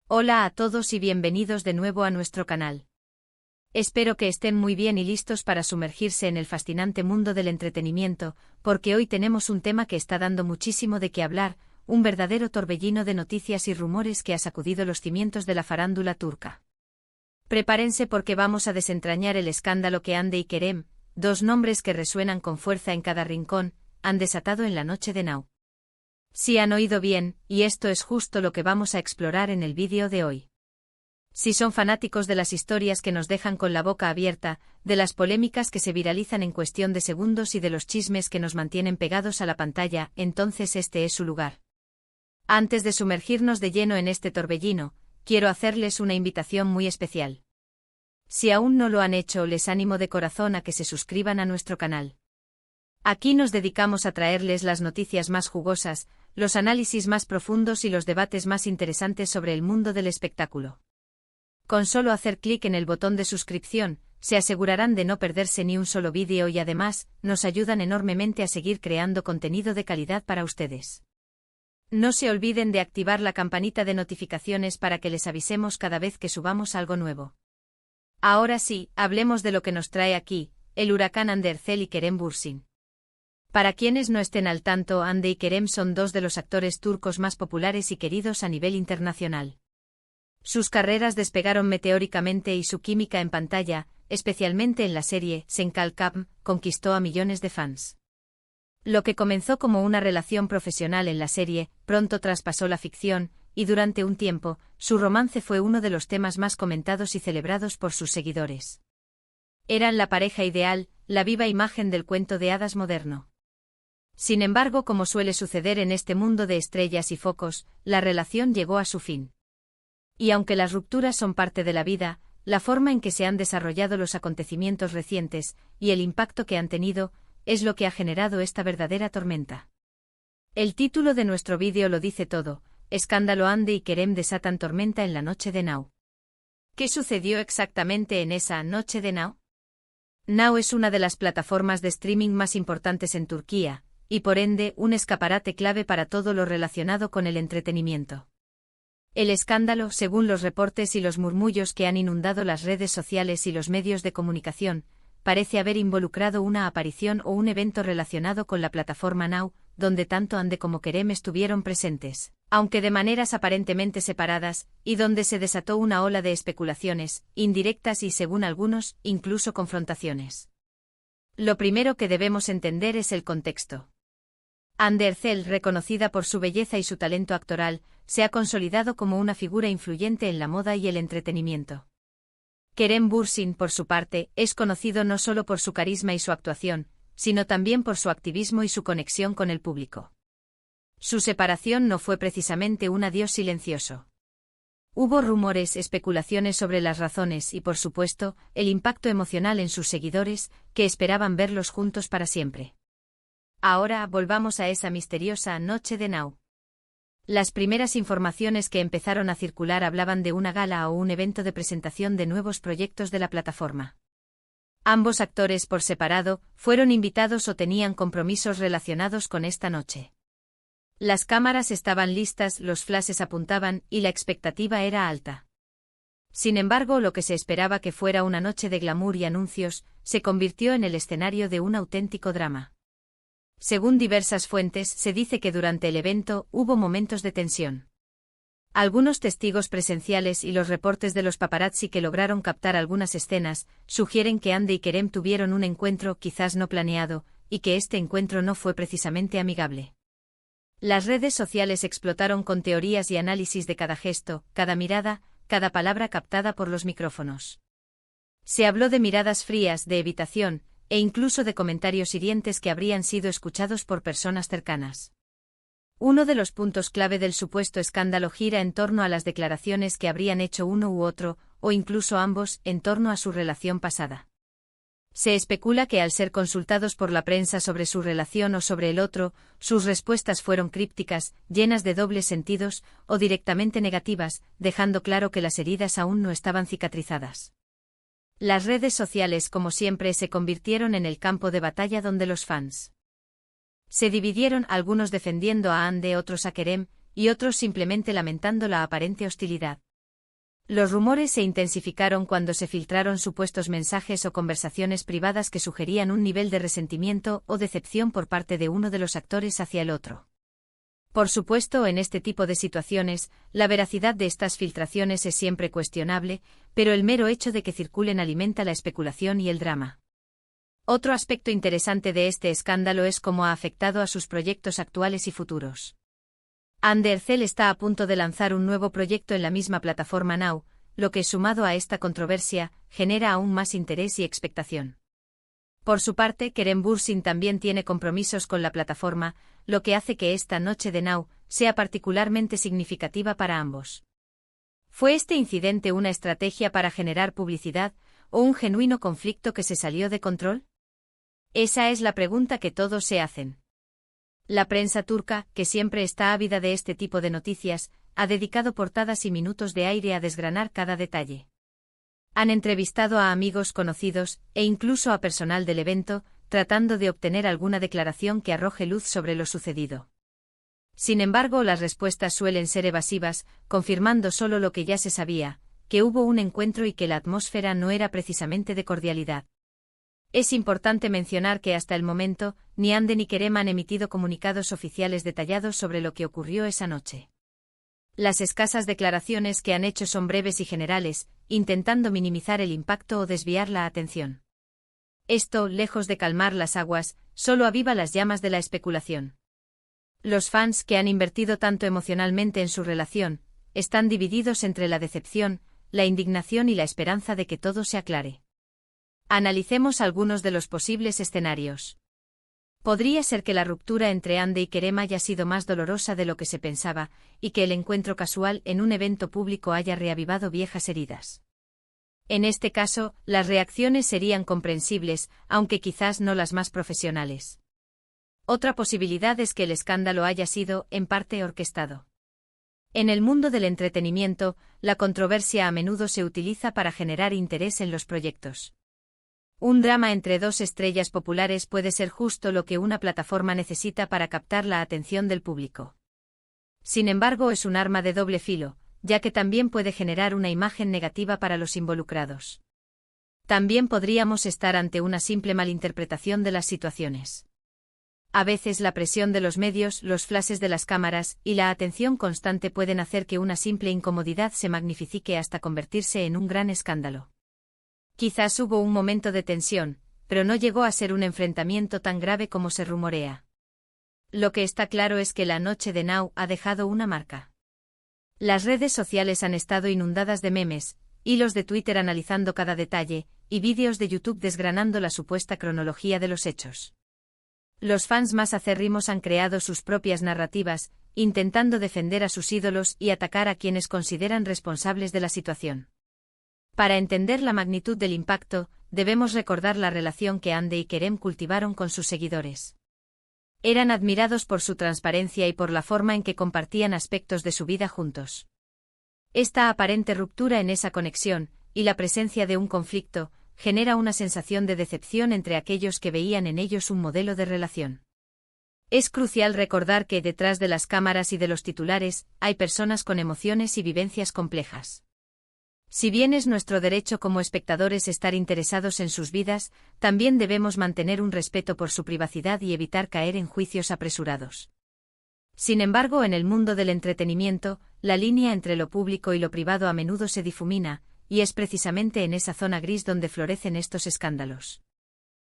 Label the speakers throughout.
Speaker 1: Hola a todos y bienvenidos de nuevo a nuestro canal. Espero que estén muy bien y listos para sumergirse en el fascinante mundo del entretenimiento, porque hoy tenemos un tema que está dando muchísimo de qué hablar, un verdadero torbellino de noticias y rumores que ha sacudido los cimientos de la farándula turca. Prepárense porque vamos a desentrañar el escándalo que Hande y Kerem, dos nombres que resuenan con fuerza en cada rincón, han desatado en la noche de Now. Sí han oído bien, y esto es justo lo que vamos a explorar en el vídeo de hoy. Si son fanáticos de las historias que nos dejan con la boca abierta, de las polémicas que se viralizan en cuestión de segundos y de los chismes que nos mantienen pegados a la pantalla, entonces este es su lugar. Antes de sumergirnos de lleno en este torbellino, quiero hacerles una invitación muy especial. Si aún no lo han hecho, les animo de corazón a que se suscriban a nuestro canal. Aquí nos dedicamos a traerles las noticias más jugosas, los análisis más profundos y los debates más interesantes sobre el mundo del espectáculo. Con solo hacer clic en el botón de suscripción, se asegurarán de no perderse ni un solo vídeo y además, nos ayudan enormemente a seguir creando contenido de calidad para ustedes. No se olviden de activar la campanita de notificaciones para que les avisemos cada vez que subamos algo nuevo. Ahora sí, hablemos de lo que nos trae aquí, el huracán Hande Erçel y Kerem Bürsin. Para quienes no estén al tanto, Hande y Kerem son dos de los actores turcos más populares y queridos a nivel internacional. Sus carreras despegaron meteóricamente y su química en pantalla, especialmente en la serie Senkalkam, conquistó a millones de fans. Lo que comenzó como una relación profesional en la serie, pronto traspasó la ficción, y durante un tiempo, su romance fue uno de los temas más comentados y celebrados por sus seguidores. Eran la pareja ideal, la viva imagen del cuento de hadas moderno. Sin embargo, como suele suceder en este mundo de estrellas y focos, la relación llegó a su fin. Y aunque las rupturas son parte de la vida, la forma en que se han desarrollado los acontecimientos recientes, y el impacto que han tenido, es lo que ha generado esta verdadera tormenta. El título de nuestro vídeo lo dice todo: escándalo Hande y Kerem desatan tormenta en la noche de Now. ¿Qué sucedió exactamente en esa noche de Now? Now es una de las plataformas de streaming más importantes en Turquía, y por ende, un escaparate clave para todo lo relacionado con el entretenimiento. El escándalo, según los reportes y los murmullos que han inundado las redes sociales y los medios de comunicación, parece haber involucrado una aparición o un evento relacionado con la plataforma Now, donde tanto Hande como Kerem estuvieron presentes, aunque de maneras aparentemente separadas, y donde se desató una ola de especulaciones, indirectas y, según algunos, incluso confrontaciones. Lo primero que debemos entender es el contexto. Hande Erçel, reconocida por su belleza y su talento actoral, se ha consolidado como una figura influyente en la moda y el entretenimiento. Kerem Bürsin, por su parte, es conocido no solo por su carisma y su actuación, sino también por su activismo y su conexión con el público. Su separación no fue precisamente un adiós silencioso. Hubo rumores, especulaciones sobre las razones y, por supuesto, el impacto emocional en sus seguidores, que esperaban verlos juntos para siempre. Ahora volvamos a esa misteriosa noche de Now. Las primeras informaciones que empezaron a circular hablaban de una gala o un evento de presentación de nuevos proyectos de la plataforma. Ambos actores por separado fueron invitados o tenían compromisos relacionados con esta noche. Las cámaras estaban listas, los flashes apuntaban y la expectativa era alta. Sin embargo, lo que se esperaba que fuera una noche de glamour y anuncios, se convirtió en el escenario de un auténtico drama. Según diversas fuentes, se dice que durante el evento hubo momentos de tensión. Algunos testigos presenciales y los reportes de los paparazzi que lograron captar algunas escenas sugieren que Hande y Kerem tuvieron un encuentro quizás no planeado, y que este encuentro no fue precisamente amigable. Las redes sociales explotaron con teorías y análisis de cada gesto, cada mirada, cada palabra captada por los micrófonos. Se habló de miradas frías, de evitación, e incluso de comentarios hirientes que habrían sido escuchados por personas cercanas. Uno de los puntos clave del supuesto escándalo gira en torno a las declaraciones que habrían hecho uno u otro, o incluso ambos, en torno a su relación pasada. Se especula que al ser consultados por la prensa sobre su relación o sobre el otro, sus respuestas fueron crípticas, llenas de dobles sentidos, o directamente negativas, dejando claro que las heridas aún no estaban cicatrizadas. Las redes sociales, como siempre, se convirtieron en el campo de batalla donde los fans se dividieron, algunos defendiendo a Hande, otros a Kerem, y otros simplemente lamentando la aparente hostilidad. Los rumores se intensificaron cuando se filtraron supuestos mensajes o conversaciones privadas que sugerían un nivel de resentimiento o decepción por parte de uno de los actores hacia el otro. Por supuesto, en este tipo de situaciones, la veracidad de estas filtraciones es siempre cuestionable, pero el mero hecho de que circulen alimenta la especulación y el drama. Otro aspecto interesante de este escándalo es cómo ha afectado a sus proyectos actuales y futuros. Andercel está a punto de lanzar un nuevo proyecto en la misma plataforma Now, lo que, sumado a esta controversia, genera aún más interés y expectación. Por su parte, Kerem Bürsin también tiene compromisos con la plataforma, lo que hace que esta noche de Now sea particularmente significativa para ambos. ¿Fue este incidente una estrategia para generar publicidad o un genuino conflicto que se salió de control? Esa es la pregunta que todos se hacen. La prensa turca, que siempre está ávida de este tipo de noticias, ha dedicado portadas y minutos de aire a desgranar cada detalle. Han entrevistado a amigos conocidos, e incluso a personal del evento, tratando de obtener alguna declaración que arroje luz sobre lo sucedido. Sin embargo, las respuestas suelen ser evasivas, confirmando solo lo que ya se sabía, que hubo un encuentro y que la atmósfera no era precisamente de cordialidad. Es importante mencionar que hasta el momento, ni Hande ni Kerem han emitido comunicados oficiales detallados sobre lo que ocurrió esa noche. Las escasas declaraciones que han hecho son breves y generales, intentando minimizar el impacto o desviar la atención. Esto, lejos de calmar las aguas, solo aviva las llamas de la especulación. Los fans, que han invertido tanto emocionalmente en su relación, están divididos entre la decepción, la indignación y la esperanza de que todo se aclare. Analicemos algunos de los posibles escenarios. Podría ser que la ruptura entre Hande y Kerem haya sido más dolorosa de lo que se pensaba, y que el encuentro casual en un evento público haya reavivado viejas heridas. En este caso, las reacciones serían comprensibles, aunque quizás no las más profesionales. Otra posibilidad es que el escándalo haya sido, en parte, orquestado. En el mundo del entretenimiento, la controversia a menudo se utiliza para generar interés en los proyectos. Un drama entre dos estrellas populares puede ser justo lo que una plataforma necesita para captar la atención del público. Sin embargo, es un arma de doble filo, ya que también puede generar una imagen negativa para los involucrados. También podríamos estar ante una simple malinterpretación de las situaciones. A veces la presión de los medios, los flashes de las cámaras y la atención constante pueden hacer que una simple incomodidad se magnifique hasta convertirse en un gran escándalo. Quizás hubo un momento de tensión, pero no llegó a ser un enfrentamiento tan grave como se rumorea. Lo que está claro es que la noche de Now ha dejado una marca. Las redes sociales han estado inundadas de memes, hilos de Twitter analizando cada detalle, y vídeos de YouTube desgranando la supuesta cronología de los hechos. Los fans más acérrimos han creado sus propias narrativas, intentando defender a sus ídolos y atacar a quienes consideran responsables de la situación. Para entender la magnitud del impacto, debemos recordar la relación que Hande y Kerem cultivaron con sus seguidores. Eran admirados por su transparencia y por la forma en que compartían aspectos de su vida juntos. Esta aparente ruptura en esa conexión, y la presencia de un conflicto, genera una sensación de decepción entre aquellos que veían en ellos un modelo de relación. Es crucial recordar que detrás de las cámaras y de los titulares, hay personas con emociones y vivencias complejas. Si bien es nuestro derecho como espectadores estar interesados en sus vidas, también debemos mantener un respeto por su privacidad y evitar caer en juicios apresurados. Sin embargo, en el mundo del entretenimiento, la línea entre lo público y lo privado a menudo se difumina, y es precisamente en esa zona gris donde florecen estos escándalos.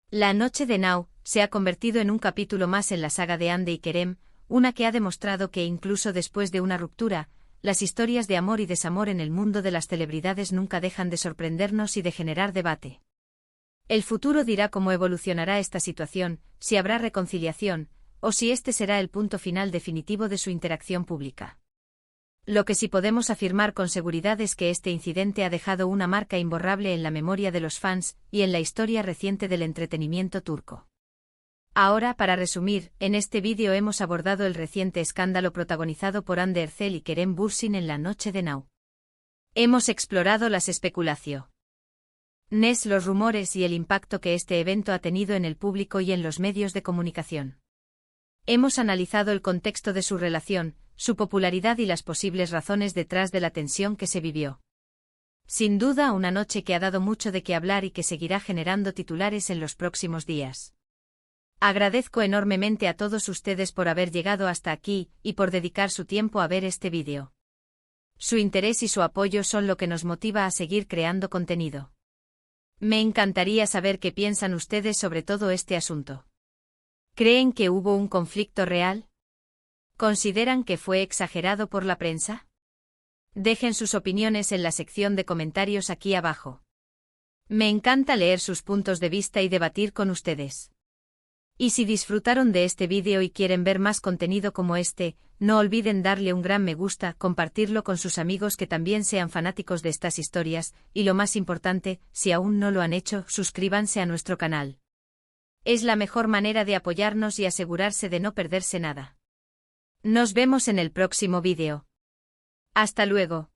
Speaker 1: La noche de Now se ha convertido en un capítulo más en la saga de Hande y Kerem, una que ha demostrado que incluso después de una ruptura, las historias de amor y desamor en el mundo de las celebridades nunca dejan de sorprendernos y de generar debate. El futuro dirá cómo evolucionará esta situación, si habrá reconciliación, o si este será el punto final definitivo de su interacción pública. Lo que sí podemos afirmar con seguridad es que este incidente ha dejado una marca imborrable en la memoria de los fans y en la historia reciente del entretenimiento turco. Ahora, para resumir, en este vídeo hemos abordado el reciente escándalo protagonizado por Hande Erçel y Kerem Bürsin en la noche de Now. Hemos explorado las especulaciones, los rumores y el impacto que este evento ha tenido en el público y en los medios de comunicación. Hemos analizado el contexto de su relación, su popularidad y las posibles razones detrás de la tensión que se vivió. Sin duda, una noche que ha dado mucho de qué hablar y que seguirá generando titulares en los próximos días. Agradezco enormemente a todos ustedes por haber llegado hasta aquí y por dedicar su tiempo a ver este vídeo. Su interés y su apoyo son lo que nos motiva a seguir creando contenido. Me encantaría saber qué piensan ustedes sobre todo este asunto. ¿Creen que hubo un conflicto real? ¿Consideran que fue exagerado por la prensa? Dejen sus opiniones en la sección de comentarios aquí abajo. Me encanta leer sus puntos de vista y debatir con ustedes. Y si disfrutaron de este vídeo y quieren ver más contenido como este, no olviden darle un gran me gusta, compartirlo con sus amigos que también sean fanáticos de estas historias, y lo más importante, si aún no lo han hecho, suscríbanse a nuestro canal. Es la mejor manera de apoyarnos y asegurarse de no perderse nada. Nos vemos en el próximo vídeo. Hasta luego.